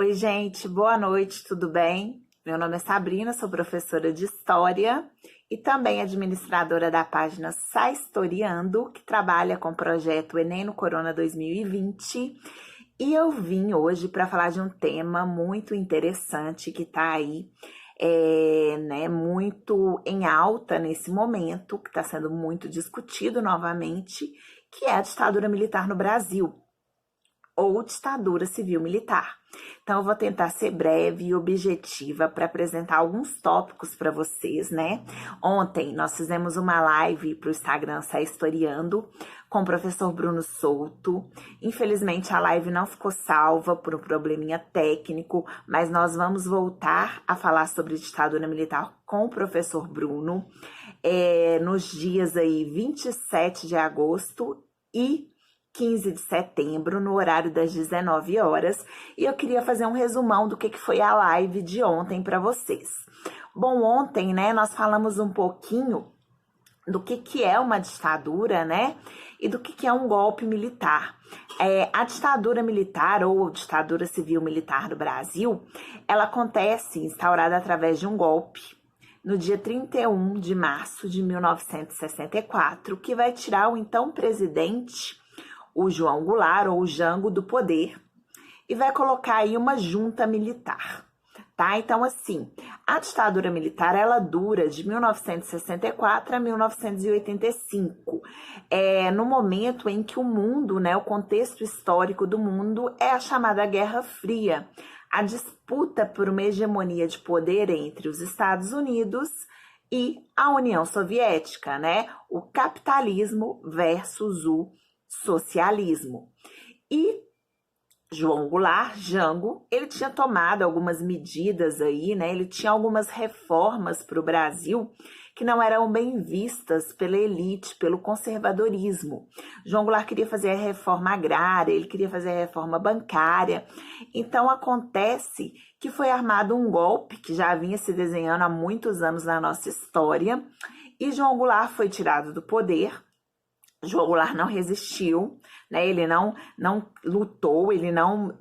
Oi, gente, boa noite, tudo bem? Meu nome é Sabrina, sou professora de História e também administradora da página Sai Historiando, que trabalha com o projeto Enem no Corona 2020. E eu vim hoje para falar de um tema muito interessante que está aí, muito em alta nesse momento, que está sendo muito discutido novamente, que é a ditadura militar no Brasil, ou ditadura civil-militar. Então, eu vou tentar ser breve e objetiva para apresentar alguns tópicos para vocês, né? Ontem nós fizemos uma live para o Instagram Sai Historiando com o professor Bruno Souto. Infelizmente, a live não ficou salva por um probleminha técnico, mas nós vamos voltar a falar sobre ditadura militar com o professor Bruno nos dias aí 27 de agosto e 15 de setembro, no horário das 19 horas, e eu queria fazer um resumão do que foi a live de ontem para vocês. Bom, ontem, né, nós falamos um pouquinho do que é uma ditadura, né, e do que é um golpe militar. A ditadura militar ou ditadura civil-militar do Brasil, ela acontece instaurada através de um golpe, no dia 31 de março de 1964, que vai tirar o então presidente, o João Goulart, ou o Jango, do poder, e vai colocar aí uma junta militar, tá? Então, assim, a ditadura militar, ela dura de 1964 a 1985, no momento em que o mundo, né, o contexto histórico do mundo é a chamada Guerra Fria, a disputa por uma hegemonia de poder entre os Estados Unidos e a União Soviética, né? O capitalismo versus o socialismo. E João Goulart, Jango, ele tinha tomado algumas medidas aí, né? Ele tinha algumas reformas para o Brasil que não eram bem vistas pela elite, pelo conservadorismo. João Goulart queria fazer a reforma agrária, ele queria fazer a reforma bancária. Então acontece que foi armado um golpe que já vinha se desenhando há muitos anos na nossa história, e João Goulart foi tirado do poder. João Goulart não resistiu, né? Ele não lutou, ele não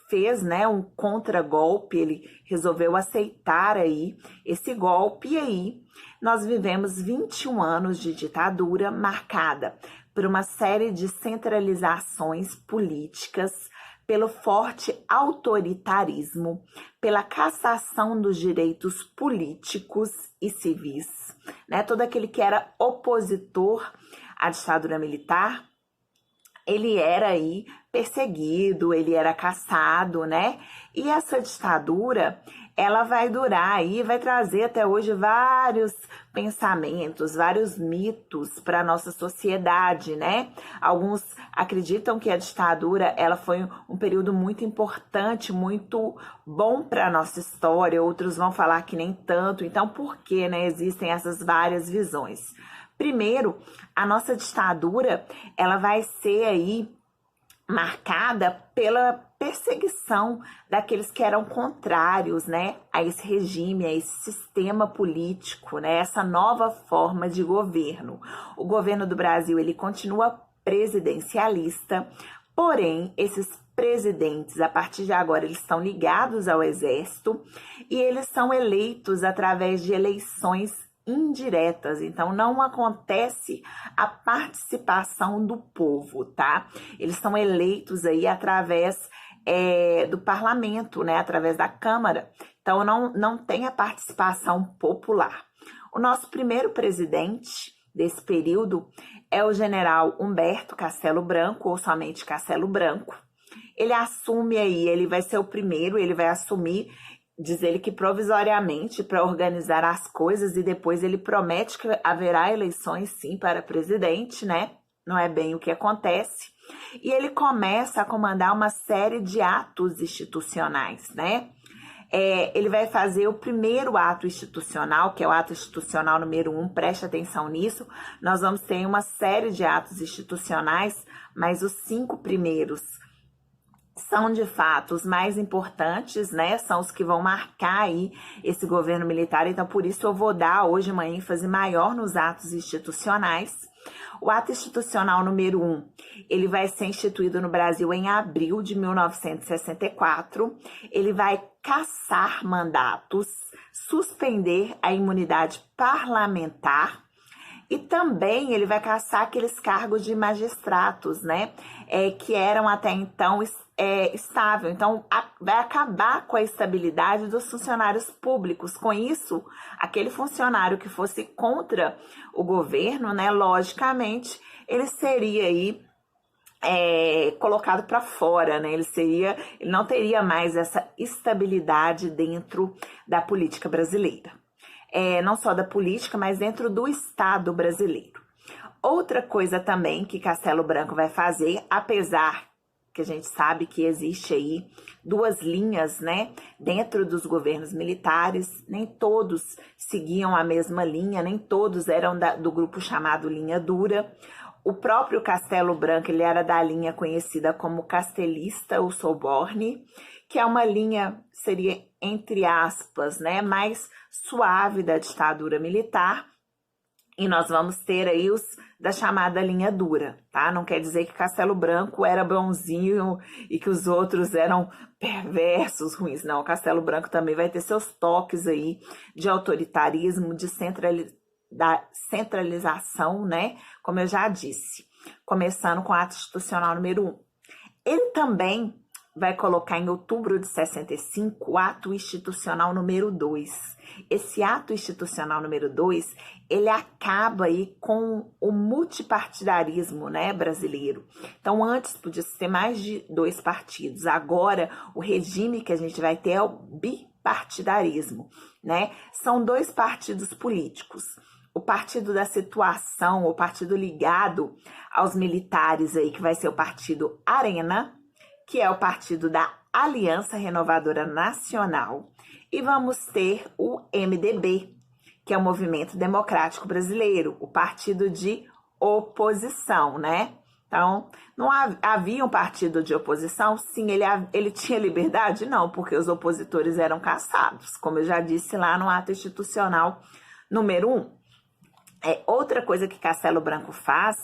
fez, né, um contragolpe, ele resolveu aceitar aí esse golpe, e aí nós vivemos 21 anos de ditadura marcada por uma série de centralizações políticas, pelo forte autoritarismo, pela cassação dos direitos políticos e civis, né? Todo aquele que era opositor à ditadura militar, ele era aí perseguido, ele era caçado, né? E essa ditadura, ela vai durar aí, vai trazer até hoje vários pensamentos, vários mitos para a nossa sociedade, né? Alguns acreditam que a ditadura, ela foi um período muito importante, muito bom para a nossa história, outros vão falar que nem tanto. Então, por que, né, existem essas várias visões? Primeiro, a nossa ditadura, ela vai ser aí marcada pela perseguição daqueles que eram contrários, né, a esse regime, a esse sistema político, né, essa nova forma de governo. O governo do Brasil, ele continua presidencialista, porém, esses presidentes, a partir de agora, eles estão ligados ao exército e eles são eleitos através de eleições indiretas, então não acontece a participação do povo, tá? Eles são eleitos aí através do parlamento, né? Através da Câmara, então não tem a participação popular. O nosso primeiro presidente desse período é o general Humberto Castelo Branco, ou somente Castelo Branco. Ele assume aí, ele vai ser o primeiro, ele vai assumir, diz ele que provisoriamente, para organizar as coisas, e depois ele promete que haverá eleições sim para presidente, né? Não é bem o que acontece. E ele começa a comandar uma série de atos institucionais, né? Ele vai fazer o primeiro ato institucional, que é o ato institucional número 1, preste atenção nisso. Nós vamos ter uma série de atos institucionais, mas os 5 primeiros são de fato os mais importantes, né? São os que vão marcar aí esse governo militar. Então, por isso eu vou dar hoje uma ênfase maior nos atos institucionais. O ato institucional número 1, ele vai ser instituído no Brasil em abril de 1964. Ele vai cassar mandatos, suspender a imunidade parlamentar e também ele vai cassar aqueles cargos de magistrados, né, que eram até então estável. Então, vai acabar com a estabilidade dos funcionários públicos. Com isso, aquele funcionário que fosse contra o governo, né, logicamente, ele seria aí colocado para fora, né? Ele não teria mais essa estabilidade dentro da política brasileira. Não só da política, mas dentro do Estado brasileiro. Outra coisa também que Castelo Branco vai fazer, apesar que a gente sabe que existe aí duas linhas, né, dentro dos governos militares, nem todos seguiam a mesma linha, nem todos eram do grupo chamado Linha Dura. O próprio Castelo Branco, ele era da linha conhecida como castelista ou soborne, que é uma linha, seria entre aspas, né, mais suave da ditadura militar. E nós vamos ter aí os da chamada linha dura, tá? Não quer dizer que Castelo Branco era bonzinho e que os outros eram perversos, ruins. Não, Castelo Branco também vai ter seus toques aí de autoritarismo, de centralização, né? Como eu já disse, começando com o ato institucional número 1. Ele também vai colocar em outubro de 65 o ato institucional número 2. Esse ato institucional número 2, ele acaba aí com o multipartidarismo, né, brasileiro. Então, antes podia ter mais de 2 partidos. Agora, o regime que a gente vai ter é o bipartidarismo, né? São 2 partidos políticos. O partido da situação, o partido ligado aos militares aí, que vai ser o partido Arena, que é o partido da Aliança Renovadora Nacional, e vamos ter o MDB, que é o Movimento Democrático Brasileiro, o partido de oposição, né? Então, não havia um partido de oposição? Sim, ele tinha liberdade? Não, porque os opositores eram caçados, como eu já disse lá no ato institucional número 1. Outra coisa que Castelo Branco faz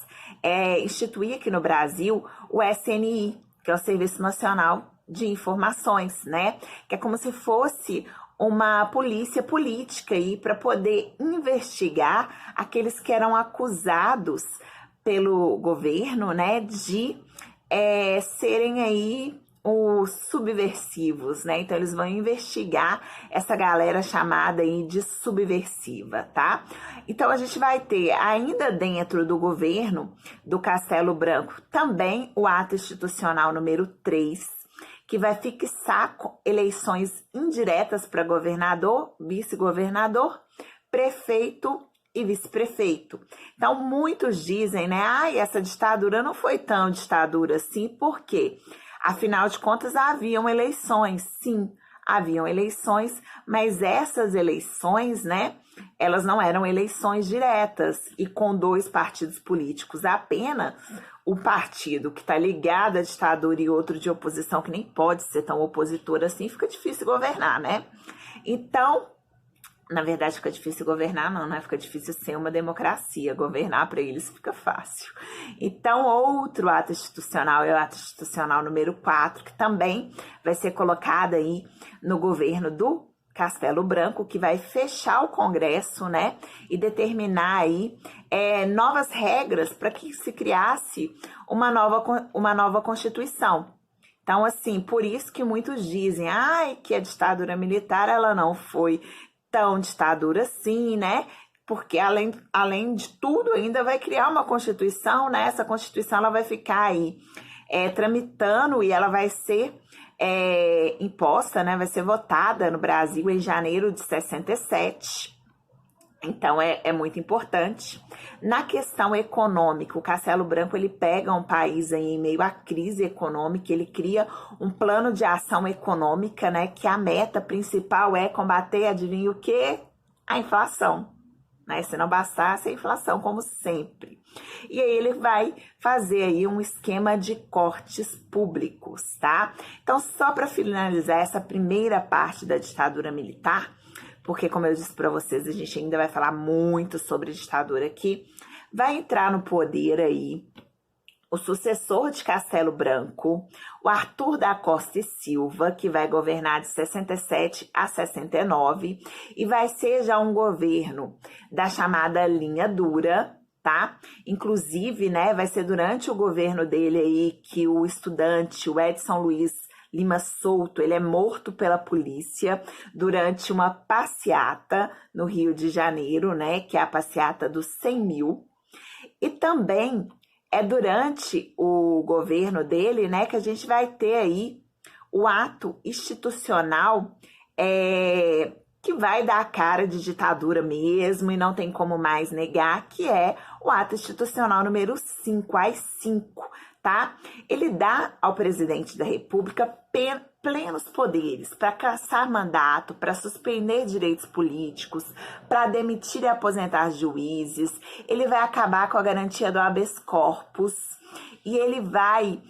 é instituir aqui no Brasil o SNI, que é o Serviço Nacional de Informações, né? Que é como se fosse uma polícia política aí para poder investigar aqueles que eram acusados pelo governo, né, de serem aí os subversivos, né? Então eles vão investigar essa galera chamada aí de subversiva, tá? Então a gente vai ter ainda dentro do governo do Castelo Branco também o ato institucional número 3, que vai fixar eleições indiretas para governador, vice-governador, prefeito e vice-prefeito. Então muitos dizem, né, essa ditadura não foi tão ditadura assim, por quê? Afinal de contas, haviam eleições, sim, haviam eleições, mas essas eleições, né, elas não eram eleições diretas e com 2 partidos políticos apenas, o partido que está ligado à ditadura e outro de oposição, que nem pode ser tão opositor assim, fica difícil governar, né? Então, na verdade, fica difícil governar, não, né? Fica difícil ser uma democracia. Governar para eles fica fácil. Então, outro ato institucional é o ato institucional número 4, que também vai ser colocado aí no governo do Castelo Branco, que vai fechar o Congresso, né? E determinar aí novas regras para que se criasse uma nova Constituição. Então, assim, por isso que muitos dizem, que a ditadura militar, ela não foi tão ditadura assim, né? Porque além de tudo ainda vai criar uma Constituição, né? Essa Constituição ela vai ficar aí tramitando e ela vai ser imposta, né? Vai ser votada no Brasil em janeiro de 67. Então é muito importante. Na questão econômica, o Castelo Branco ele pega um país aí em meio à crise econômica, ele cria um plano de ação econômica, né? Que a meta principal é combater, adivinha o quê? A inflação, né? Se não bastasse a inflação, como sempre. E aí ele vai fazer aí um esquema de cortes públicos, tá? Então, só para finalizar essa primeira parte da ditadura militar, porque, como eu disse para vocês, a gente ainda vai falar muito sobre ditadura aqui, vai entrar no poder aí o sucessor de Castelo Branco, o Arthur da Costa e Silva, que vai governar de 67 a 69, e vai ser já um governo da chamada linha dura, tá? Inclusive, né, vai ser durante o governo dele aí que o estudante, o Edson Luiz Lima Souto, ele é morto pela polícia durante uma passeata no Rio de Janeiro, né, que é a passeata dos 100 mil. E também é durante o governo dele, né, que a gente vai ter aí o ato institucional que vai dar a cara de ditadura mesmo e não tem como mais negar, que é o ato institucional número 5, AI-5, tá? Ele dá ao presidente da República plenos poderes para cassar mandato, para suspender direitos políticos, para demitir e aposentar juízes. Ele vai acabar com a garantia do habeas corpus e ele vai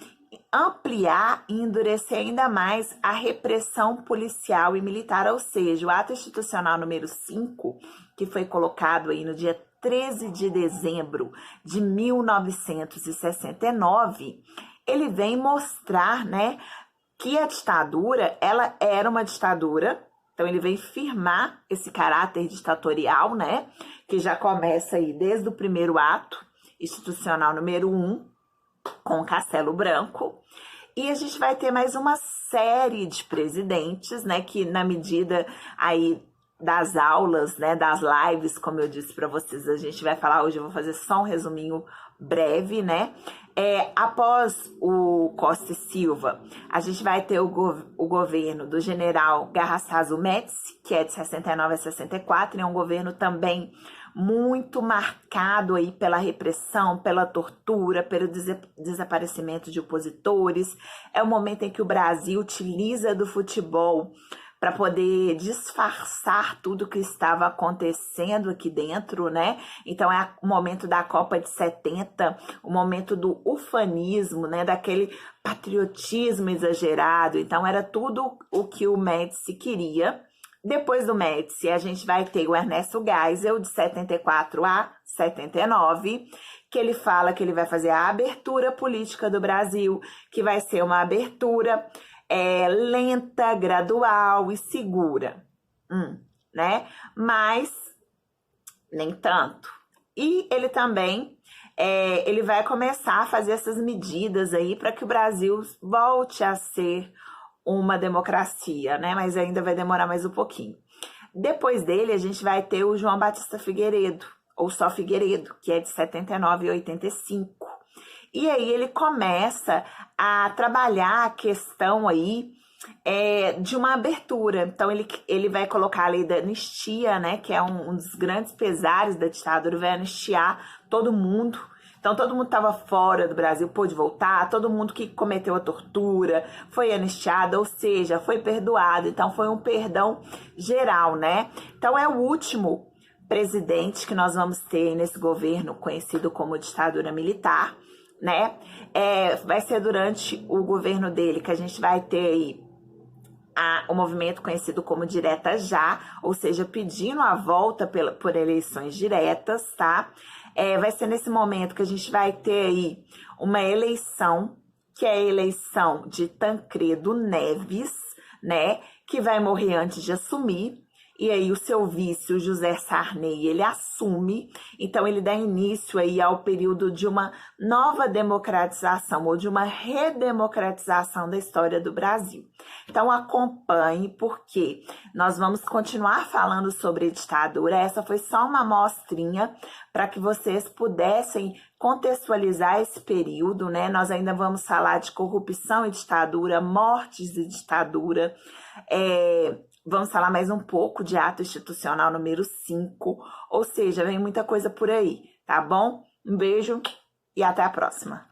ampliar e endurecer ainda mais a repressão policial e militar, ou seja, o ato institucional número 5, que foi colocado aí no dia 13 de dezembro de 1969, ele vem mostrar, né, que a ditadura, ela era uma ditadura. Então ele vem firmar esse caráter ditatorial, né, que já começa aí desde o primeiro ato institucional número 1, com Castelo Branco. E a gente vai ter mais uma série de presidentes, né, que na medida aí das aulas, né, das lives, como eu disse para vocês, a gente vai falar hoje, eu vou fazer só um resuminho breve, né? Após o Costa e Silva, a gente vai ter o governo do general Garrastazu Médici, que é de 69 a 64, e é um governo também muito marcado aí pela repressão, pela tortura, pelo desaparecimento de opositores. É o momento em que o Brasil utiliza do futebol para poder disfarçar tudo que estava acontecendo aqui dentro, né? Então é o momento da Copa de 70, o momento do ufanismo, né? Daquele patriotismo exagerado. Então era tudo o que o Médici queria. Depois do Médici, a gente vai ter o Ernesto Geisel, de 74 a 79, que ele fala que ele vai fazer a abertura política do Brasil, que vai ser uma abertura lenta, gradual e segura, né? Mas nem tanto. E ele também ele vai começar a fazer essas medidas aí para que o Brasil volte a ser uma democracia, né? Mas ainda vai demorar mais um pouquinho. Depois dele, a gente vai ter o João Batista Figueiredo, ou só Figueiredo, que é de 79 a 85. E aí ele começa a trabalhar a questão aí de uma abertura. Então ele vai colocar a lei da anistia, né? Que é um dos grandes pesares da ditadura, vai anistiar todo mundo. Então, todo mundo estava fora do Brasil pôde voltar, todo mundo que cometeu a tortura foi anistiado, ou seja, foi perdoado. Então, foi um perdão geral, né? Então, é o último presidente que nós vamos ter nesse governo conhecido como ditadura militar, né? Vai ser durante o governo dele que a gente vai ter aí o movimento conhecido como Direta Já, ou seja, pedindo a volta por eleições diretas, tá? Vai ser nesse momento que a gente vai ter aí uma eleição, que é a eleição de Tancredo Neves, né? Que vai morrer antes de assumir. E aí o seu vice, o José Sarney, ele assume. Então ele dá início aí ao período de uma nova democratização ou de uma redemocratização da história do Brasil. Então acompanhe, porque nós vamos continuar falando sobre ditadura. Essa foi só uma amostrinha para que vocês pudessem contextualizar esse período, né? Nós ainda vamos falar de corrupção e ditadura, mortes e ditadura, vamos falar mais um pouco de ato institucional número 5, ou seja, vem muita coisa por aí, tá bom? Um beijo e até a próxima.